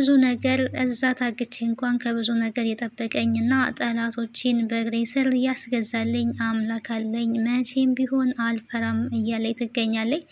ብዙ ነገር እዛ ታግቼ እንኳን ከብዙ ነገር የጠበቀኝና ጠላቶችን በእግሬ ስር እያስገዛልኝ አምላክ አለኝ፣ መቼም ቢሆን አልፈራም እያለኝ ትገኛለች።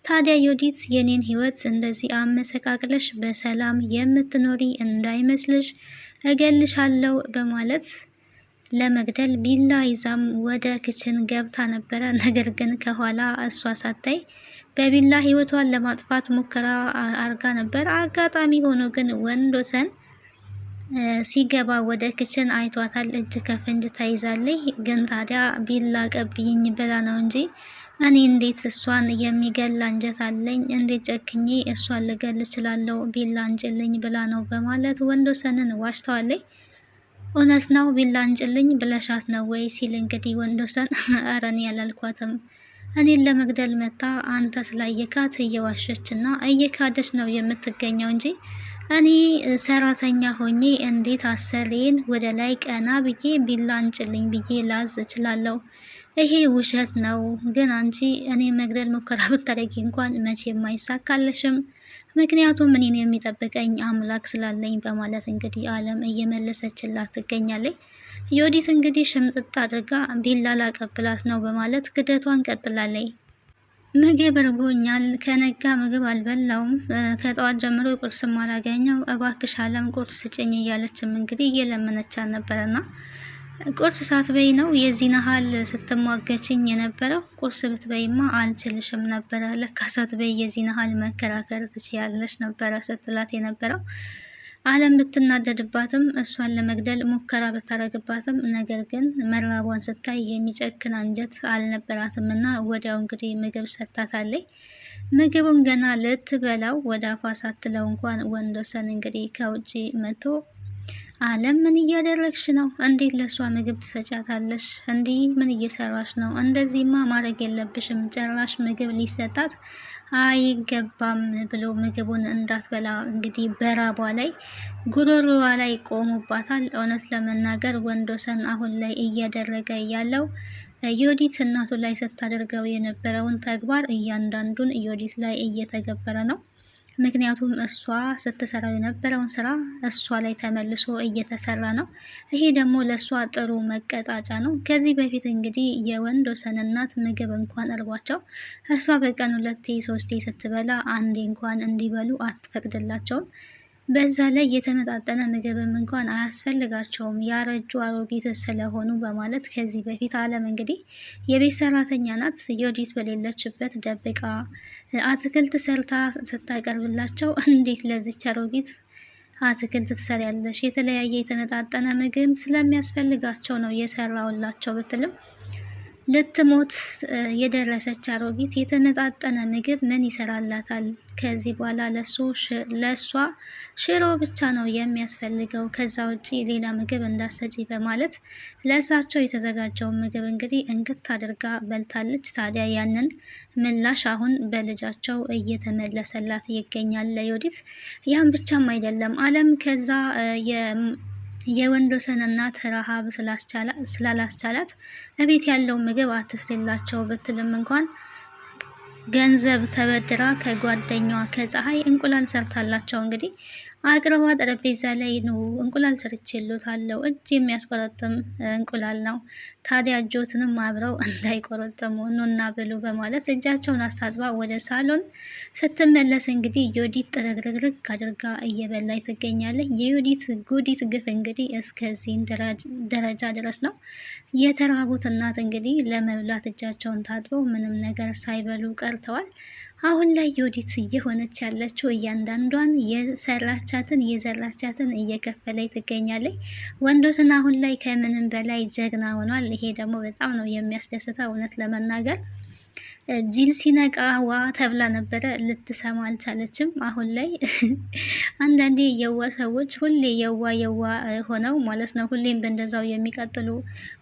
ታዲያ ዮዲት የኔን ህይወት እንደዚህ አመሰቃቅለሽ በሰላም የምትኖሪ እንዳይመስልሽ እገልሻለሁ በማለት ለመግደል ቢላ ይዛም ወደ ክችን ገብታ ነበረ። ነገር ግን ከኋላ እሷ ሳታይ በቢላ ህይወቷን ለማጥፋት ሙከራ አርጋ ነበር። አጋጣሚ ሆኖ ግን ወንዶሰን ሲገባ ወደ ክችን አይቷታል። እጅ ከፍንጅ ተይዛለች። ግን ታዲያ ቢላ ቀብይኝ ብላ ነው እንጂ እኔ እንዴት እሷን የሚገል አንጀት አለኝ? እንዴት ጨክኜ እሷን ልገል እችላለሁ? ቢላ አንጭልኝ ብላ ነው በማለት ወንዶሰንን ዋሽተዋለች። እውነት ነው ቢላ አንጭልኝ ብለሻት ነው ወይ ሲል እንግዲህ ወንዶሰን ኧረ እኔ ያላልኳትም እኔን ለመግደል መጣ አንተ ስላየካት እየዋሸችና እየካደች ነው የምትገኘው እንጂ እኔ ሰራተኛ ሆኜ እንዴት አሰሪን ወደ ላይ ቀና ብዬ ቢላ አንጭልኝ ብዬ ላዝ እችላለሁ? ይሄ ውሸት ነው። ግን አንቺ እኔ መግደል ሙከራ ብታደርጊ እንኳን መቼም አይሳካልሽም፣ ምክንያቱም እኔን የሚጠብቀኝ አምላክ ስላለኝ በማለት እንግዲህ አለም እየመለሰችላት ትገኛለች። ዮዲት እንግዲህ ሽምጥጥ አድርጋ ቢላ ላቀብላት ነው በማለት ክደቷን ቀጥላለች። ምግብ እርቦኛል፣ ከነጋ ምግብ አልበላውም፣ ከጠዋት ጀምሮ ቁርስም አላገኘው፣ እባክሽ አለም ቁርስ ስጭኝ እያለችም እንግዲህ እየለመነቻት ነበረና ቁርስ ሳትበይ ነው የዚህን ያህል ስትሟገችኝ የነበረው? ቁርስ ብትበይማ አልችልሽም ነበረ፣ ለካ ሳትበይ የዚህን ያህል መከራከር ትችያለሽ ነበረ ስትላት የነበረው። አለም ብትናደድባትም እሷን ለመግደል ሙከራ ብታረግባትም ነገር ግን መራቧን ስታይ የሚጨክን አንጀት አልነበራትም እና ወዲያው እንግዲህ ምግብ ሰጥታታለች። ምግቡን ገና ልትበላው ወደ አፏ ሳትለው እንኳን ወንዶሰን እንግዲህ ከውጪ መጥቶ አለም ምን እያደረግሽ ነው? እንዴት ለሷ ምግብ ትሰጫታለሽ? እንዲህ ምን እየሰራሽ ነው? እንደዚህማ ማድረግ የለብሽም፣ ጭራሽ ምግብ ሊሰጣት አይገባም ብሎ ምግቡን እንዳትበላ እንግዲህ በራቧ ላይ ጉሮሮዋ ላይ ቆሙባታል። እውነት ለመናገር ወንዶሰን አሁን ላይ እያደረገ ያለው ዮዲት እናቱ ላይ ስታደርገው የነበረውን ተግባር እያንዳንዱን ዮዲት ላይ እየተገበረ ነው። ምክንያቱም እሷ ስትሰራው የነበረውን ስራ እሷ ላይ ተመልሶ እየተሰራ ነው። ይሄ ደግሞ ለእሷ ጥሩ መቀጣጫ ነው። ከዚህ በፊት እንግዲህ የወንዶሰን እናት ምግብ እንኳን እርቧቸው እሷ በቀን 2-3 ስትበላ አንዴ እንኳን እንዲበሉ አትፈቅድላቸውም። በዛ ላይ የተመጣጠነ ምግብም እንኳን አያስፈልጋቸውም ያረጁ አሮጊት ስለሆኑ በማለት ከዚህ በፊት አለም እንግዲህ የቤት ሰራተኛ ናት ዮዲት በሌለችበት ደብቃ አትክልት ሰርታ ስታቀርብላቸው እንዴት ለዚች አሮጊት አትክልት ትሰሪያለሽ? የተለያየ የተመጣጠነ ምግብ ስለሚያስፈልጋቸው ነው የሰራውላቸው ብትልም ልትሞት የደረሰች አሮጊት የተመጣጠነ ምግብ ምን ይሰራላታል? ከዚህ በኋላ ለሷ ሽሮ ብቻ ነው የሚያስፈልገው፣ ከዛ ውጪ ሌላ ምግብ እንዳሰጪ በማለት ለእሳቸው የተዘጋጀውን ምግብ እንግዲህ እንክት አድርጋ በልታለች። ታዲያ ያንን ምላሽ አሁን በልጃቸው እየተመለሰላት ይገኛል ለዮዲት። ያም ብቻም አይደለም አለም ከዛ የወንዶሰን እናት ረሃብ ስላላስቻላት እቤት ያለው ምግብ አትስሪላቸው ብትልም እንኳን ገንዘብ ተበድራ ከጓደኛዋ ከፀሐይ እንቁላል ሰርታላቸው እንግዲህ አቅርባ ጠረጴዛ ላይ ነው እንቁላል ሰርቼልዎታለሁ፣ እጅ የሚያስቆረጥም እንቁላል ነው፣ ታዲያ እጆትንም አብረው እንዳይቆረጥሙ ኑና ብሉ በማለት እጃቸውን አስታጥባ ወደ ሳሎን ስትመለስ እንግዲህ ዮዲት ጥርግርግርግ አድርጋ እየበላይ ትገኛለች። የዮዲት ጉዲት ግፍ እንግዲህ እስከዚህ ደረጃ ድረስ ነው። የተራቡት እናት እንግዲህ ለመብላት እጃቸውን ታጥበው ምንም ነገር ሳይበሉ ቀርተዋል። አሁን ላይ ዮዲት እየሆነች ያለችው እያንዳንዷን የዘራቻትን እየከፈለች ትገኛለች። ወንዶሰን አሁን ላይ ከምንም በላይ ጀግና ሆኗል። ይሄ ደግሞ በጣም ነው የሚያስደስተው። እውነት ለመናገር ጂል ሲነቃ ዋ ተብላ ነበረ፣ ልትሰማ አልቻለችም። አሁን ላይ አንዳንዴ የዋ ሰዎች ሁሌ የዋ ሆነው ማለት ነው ሁሌም በእንደዛው የሚቀጥሉ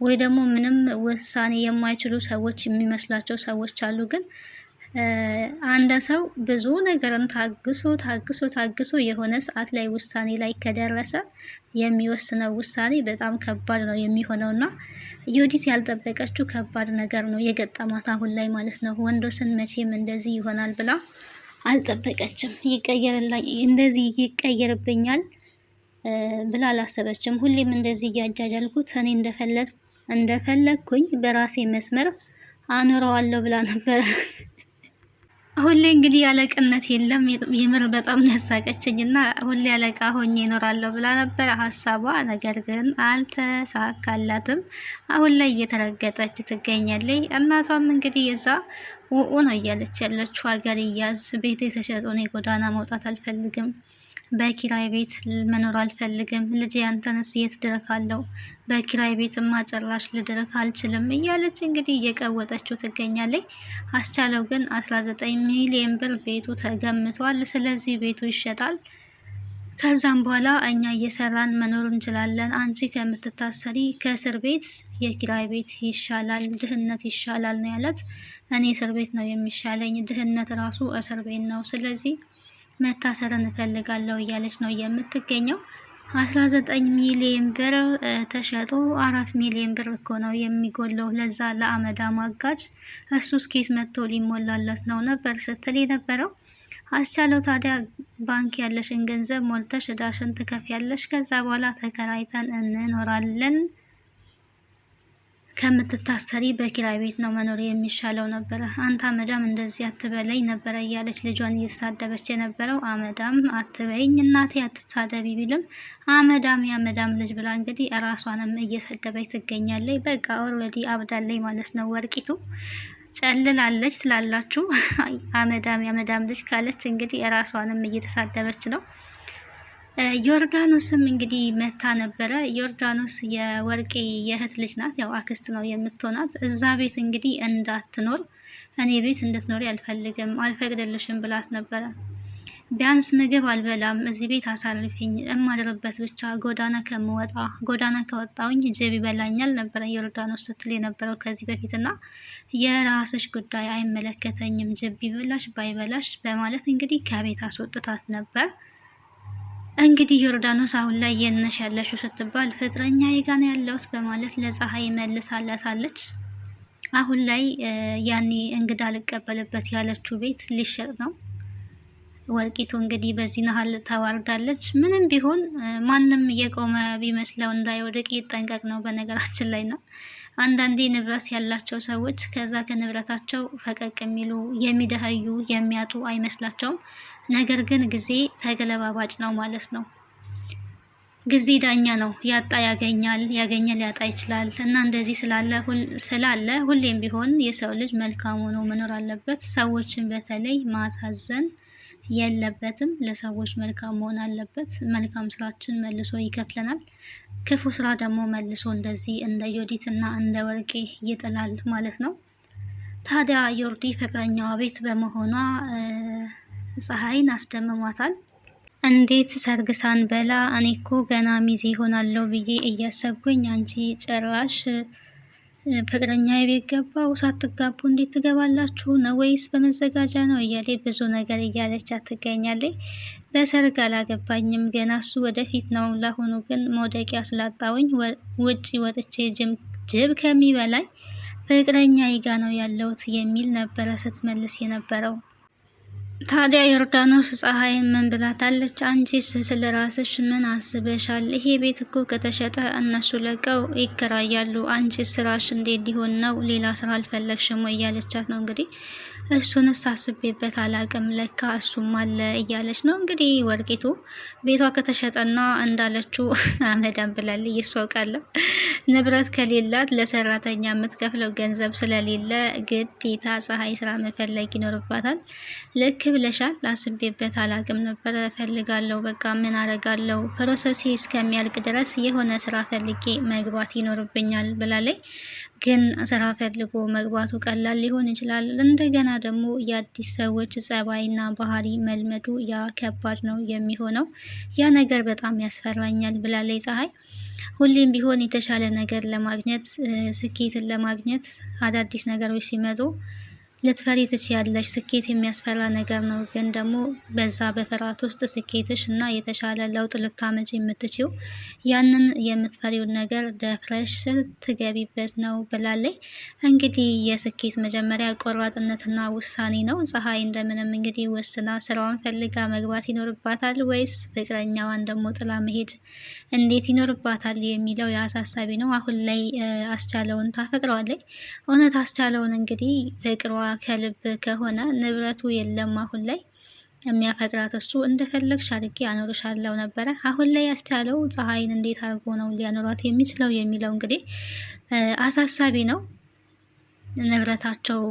ወይ ደግሞ ምንም ውሳኔ የማይችሉ ሰዎች የሚመስላቸው ሰዎች አሉ። ግን አንድ ሰው ብዙ ነገርን ታግሶ የሆነ ሰዓት ላይ ውሳኔ ላይ ከደረሰ የሚወስነው ውሳኔ በጣም ከባድ ነው የሚሆነውና ዮዲት ያልጠበቀችው ከባድ ነገር ነው የገጠማት አሁን ላይ ማለት ነው። ወንዶሰን መቼም እንደዚህ ይሆናል ብላ አልጠበቀችም። እንደዚህ ይቀየርብኛል ብላ አላሰበችም። ሁሌም እንደዚህ እያጃጃልኩት እኔ እንደፈለግኩኝ በራሴ መስመር አኖረዋለሁ ብላ ነበር። ሁሌ እንግዲህ አለቅነት የለም። የምር በጣም ያሳቀችኝ እና ሁሌ አለቃ ሆኜ እኖራለሁ ብላ ነበር ሀሳቧ። ነገር ግን አልተሳካላትም። አሁን ላይ እየተረገጠች ትገኛለች። እናቷም እንግዲህ የዛ ውኡ ነው እያለች ያለችው። ሀገር እያዝ ቤት የተሸጦ ነው፣ የጎዳና መውጣት አልፈልግም፣ በኪራይ ቤት መኖር አልፈልግም፣ ልጅ ያንተንስ የት ድረካለው? በኪራይ ቤትማ ጭራሽ ልድረክ አልችልም እያለች እንግዲህ እየቀወጠችው ትገኛለች። አስቻለው ግን 19 ሚሊዮን ብር ቤቱ ተገምቷል። ስለዚህ ቤቱ ይሸጣል። ከዛም በኋላ እኛ እየሰራን መኖር እንችላለን። አንቺ ከምትታሰሪ ከእስር ቤት የኪራይ ቤት ይሻላል፣ ድህነት ይሻላል ነው ያለት። እኔ እስር ቤት ነው የሚሻለኝ፣ ድህነት ራሱ እስር ቤት ነው። ስለዚህ መታሰርን እፈልጋለሁ እያለች ነው የምትገኘው። 19 ሚሊዮን ብር ተሸጦ 4 ሚሊዮን ብር እኮ ነው የሚጎለው ለዛ ለአመዳም አጋጭ። እሱ ስኬት መጥቶ ሊሞላለት ነው ነበር ስትል የነበረው። አስቻለው ታዲያ ባንክ ያለሽን ገንዘብ ሞልተሽ እዳሽን ትከፍያለሽ፣ ከዛ በኋላ ተከራይተን እንኖራለን፣ ከምትታሰሪ በኪራይ ቤት ነው መኖር የሚሻለው ነበረ። አንተ አመዳም እንደዚህ አትበለኝ ነበረ እያለች ልጇን እየተሳደበች የነበረው። አመዳም አትበይኝ እናቴ አትሳደቢ ቢልም አመዳም የአመዳም ልጅ ብላ እንግዲህ እራሷንም እየሰደበች ትገኛለች። በቃ ኦልሬዲ አብዳለች ማለት ነው። ወርቂቱ ጨልላለች ትላላችሁ። አመዳም የአመዳም ልጅ ካለች እንግዲህ እራሷንም እየተሳደበች ነው። ዮርዳኖስም እንግዲህ መታ ነበረ። ዮርዳኖስ የወርቄ የእህት ልጅ ናት፣ ያው አክስት ነው የምትሆናት። እዛ ቤት እንግዲህ እንዳትኖር እኔ ቤት እንድትኖሪ አልፈልግም አልፈቅድልሽም ብላት ነበረ። ቢያንስ ምግብ አልበላም፣ እዚህ ቤት አሳልፊኝ፣ እማድርበት ብቻ ጎዳና ከምወጣ፣ ጎዳና ከወጣውኝ ጅብ ይበላኛል ነበረ ዮርዳኖስ ስትል የነበረው ከዚህ በፊትና የራስሽ ጉዳይ አይመለከተኝም፣ ጅብ ቢበላሽ ባይበላሽ በማለት እንግዲህ ከቤት አስወጥታት ነበር። እንግዲህ ዮርዳኖስ አሁን ላይ የነሽ ያለሽው ስትባል ፍቅረኛ ጋር ነው ያለሁት በማለት ለፀሐይ መልሳላታለች። አሁን ላይ ያኔ እንግዳ ልቀበልበት ያለችው ቤት ሊሸጥ ነው። ወርቂቱ እንግዲህ በዚህ ናህል ተዋርዳለች። ምንም ቢሆን ማንም የቆመ ቢመስለው እንዳይወድቅ ይጠንቀቅ ነው በነገራችን ላይ ነው። አንዳንዴ ንብረት ያላቸው ሰዎች ከዛ ከንብረታቸው ፈቀቅ የሚሉ የሚደህዩ የሚያጡ አይመስላቸውም። ነገር ግን ጊዜ ተገለባባጭ ነው ማለት ነው። ጊዜ ዳኛ ነው። ያጣ ያገኛል፣ ያገኘ ሊያጣ ይችላል። እና እንደዚህ ስላለ ሁሌም ቢሆን የሰው ልጅ መልካም ሆኖ መኖር አለበት። ሰዎችን በተለይ ማሳዘን የለበትም። ለሰዎች መልካም መሆን አለበት። መልካም ስራችን መልሶ ይከፍለናል። ክፉ ስራ ደግሞ መልሶ እንደዚህ እንደ ዮዲት እና እንደ ወርቄ ይጥላል ማለት ነው። ታዲያ ዮርዲ ፍቅረኛዋ ቤት በመሆኗ ፀሐይን አስደምሟታል። እንዴት ሰርግ ሳንበላ እኔ እኮ ገና ሚዜ ሆናለሁ ብዬ እያሰብኩኝ አንቺ ጭራሽ ፍቅረኛ ቤት ገባው፣ ሳትጋቡ እንዴት ትገባላችሁ ነው ወይስ በመዘጋጃ ነው እያለ ብዙ ነገር እያለች ትገኛለች። በሰርግ አላገባኝም ገና እሱ ወደፊት ነው፣ ለአሁኑ ግን መውደቂያ ስላጣውኝ ውጪ ወጥቼ ጅብ ከሚበላኝ ፍቅረኛ ይጋ ነው ያለውት የሚል ነበረ ስትመልስ የነበረው። ታዲያ ዮርዳኖስ ፀሐይን ምን ብላታለች? አንቺስ ስለ ራስሽ ምን አስበሻል? ይሄ ቤት እኮ ከተሸጠ እነሱ ለቀው ይከራያሉ። አንቺ ስራሽ እንዴት ሊሆን ነው? ሌላ ስራ አልፈለግሽም ወይ እያለቻት ነው እንግዲህ። እሱንስ አስቤበት አላቅም፣ ለካ እሱም አለ እያለች ነው እንግዲህ። ወርቂቱ ቤቷ ከተሸጠና እንዳለችው አመዳም ብላል እየሷቃለ ንብረት ከሌላት ለሰራተኛ የምትከፍለው ገንዘብ ስለሌለ ግዴታ ፀሐይ ስራ መፈለግ ይኖርባታል። ልክ ብለሻል፣ አስቤበት አላቅም ነበረ፣ ፈልጋለሁ፣ በቃ ምን አረጋለሁ፣ ፕሮሰሴ እስከሚያልቅ ድረስ የሆነ ስራ ፈልጌ መግባት ይኖርብኛል ብላለች። ግን ስራ ፈልጎ መግባቱ ቀላል ሊሆን ይችላል። እንደገና ደግሞ የአዲስ ሰዎች ጸባይና ባህሪ መልመዱ ያ ከባድ ነው የሚሆነው። ያ ነገር በጣም ያስፈራኛል ብላለች ፀሐይ። ሁሌም ቢሆን የተሻለ ነገር ለማግኘት ስኬትን ለማግኘት አዳዲስ ነገሮች ሲመጡ ልትፈሪ ትችያለሽ። ስኬት የሚያስፈራ ነገር ነው፣ ግን ደግሞ በዛ በፍርሃት ውስጥ ስኬትሽ እና የተሻለ ለውጥ ልታመጪ የምትችው ያንን የምትፈሪውን ነገር ደፍረሽ ስትገቢበት ነው ብላለች። እንግዲህ የስኬት መጀመሪያ ቆራጥነትና ውሳኔ ነው። ፀሐይ እንደምንም እንግዲህ ወስና ስራዋን ፈልጋ መግባት ይኖርባታል ወይስ ፍቅረኛዋን ደግሞ ጥላ መሄድ እንዴት ይኖርባታል የሚለው የአሳሳቢ ነው። አሁን ላይ አስቻለውን ታፈቅረዋለች። እውነት አስቻለውን እንግዲህ ፍቅሯ ከልብ ከሆነ ንብረቱ የለም አሁን ላይ የሚያፈቅራት እሱ እንደፈለግሽ አድርጌ አኖርሻለሁ ነበረ። አሁን ላይ ያስቻለው ፀሐይን እንዴት አድርጎ ነው ሊያኖራት የሚችለው የሚለው እንግዲህ አሳሳቢ ነው። ንብረታቸው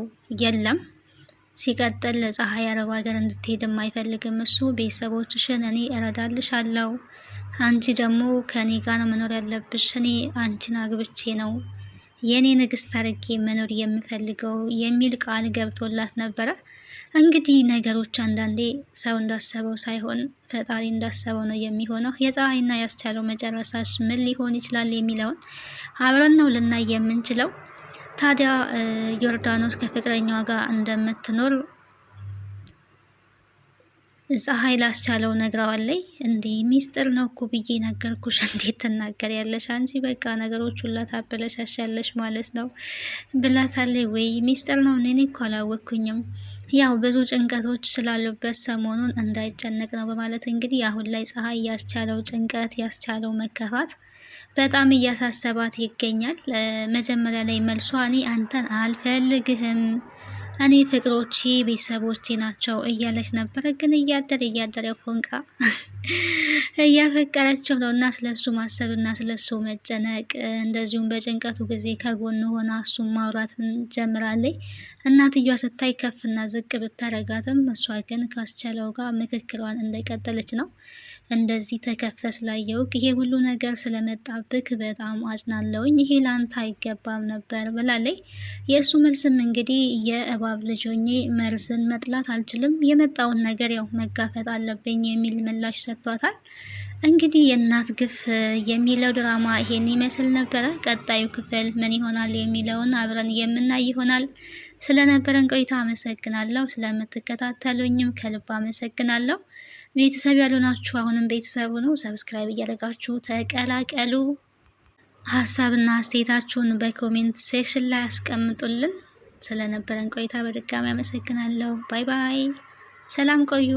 የለም። ሲቀጥል ፀሐይ አረብ ሀገር እንድትሄድም አይፈልግም እሱ። ቤተሰቦችሽን እኔ እረዳልሻለሁ፣ አንቺ ደግሞ ከኔ ጋር ነው መኖር ያለብሽ፣ እኔ አንቺን አግብቼ ነው የኔ ንግስት አድርጌ መኖር የምፈልገው የሚል ቃል ገብቶላት ነበረ። እንግዲህ ነገሮች አንዳንዴ ሰው እንዳሰበው ሳይሆን ፈጣሪ እንዳሰበው ነው የሚሆነው። የፀሐይና ያስቻለው መጨረሻስ ምን ሊሆን ይችላል የሚለውን አብረን ነው ልናይ የምንችለው። ታዲያ ዮርዳኖስ ከፍቅረኛዋ ጋር እንደምትኖር ፀሐይ ላስቻለው ነግረዋለች። እንዴ ሚስጥር ነው እኮ ብዬ ነገርኩሽ፣ እንዴት ትናገር ያለሽ አንቺ? በቃ ነገሮች ሁላ ታበለሻሻለሽ ማለት ነው ብላታለች። ወይ ሚስጥር ነው? እኔ እኮ አላወቅኩኝም። ያው ብዙ ጭንቀቶች ስላሉበት ሰሞኑን እንዳይጨነቅ ነው በማለት እንግዲህ አሁን ላይ ፀሐይ ያስቻለው ጭንቀት ያስቻለው መከፋት በጣም እያሳሰባት ይገኛል። መጀመሪያ ላይ መልሷ እኔ አንተን አልፈልግህም፣ እኔ ፍቅሮቼ ቤተሰቦቼ ናቸው እያለች ነበረ። ግን እያደር ፎንቃ እያፈቀረችው ነው እና ስለሱ ማሰብ እና ስለሱ መጨነቅ እንደዚሁም በጭንቀቱ ጊዜ ከጎን ሆና እሱም ማውራትን ጀምራለች። እናትየዋ ስታይ ከፍና ዝቅ ብታረጋትም እሷ ግን ካስቻለው ጋር ምክክሯን እንደቀጠለች ነው። እንደዚህ ተከፍተ ስላየው ይሄ ሁሉ ነገር ስለመጣብክ በጣም አዝናለሁኝ፣ ይሄ ላንተ አይገባም ነበር ብላለች። የእሱ መልስም እንግዲህ የእባብ ልጅ ሆኜ መርዝን መጥላት አልችልም፣ የመጣውን ነገር ያው መጋፈጥ አለብኝ የሚል ምላሽ ሰጥቷታል። እንግዲህ የእናት ግፍ የሚለው ድራማ ይሄን ይመስል ነበረ። ቀጣዩ ክፍል ምን ይሆናል የሚለውን አብረን የምናይ ይሆናል። ስለነበረን ቆይታ አመሰግናለሁ። ስለምትከታተሉኝም ከልብ አመሰግናለሁ። ቤተሰብ ያልሆናችሁ አሁንም ቤተሰቡ ነው፣ ሰብስክራይብ እያደረጋችሁ ተቀላቀሉ። ሀሳብና አስተያየታችሁን በኮሜንት ሴክሽን ላይ አስቀምጡልን። ስለነበረን ቆይታ በድጋሚ አመሰግናለሁ። ባይ ባይ። ሰላም ቆዩ።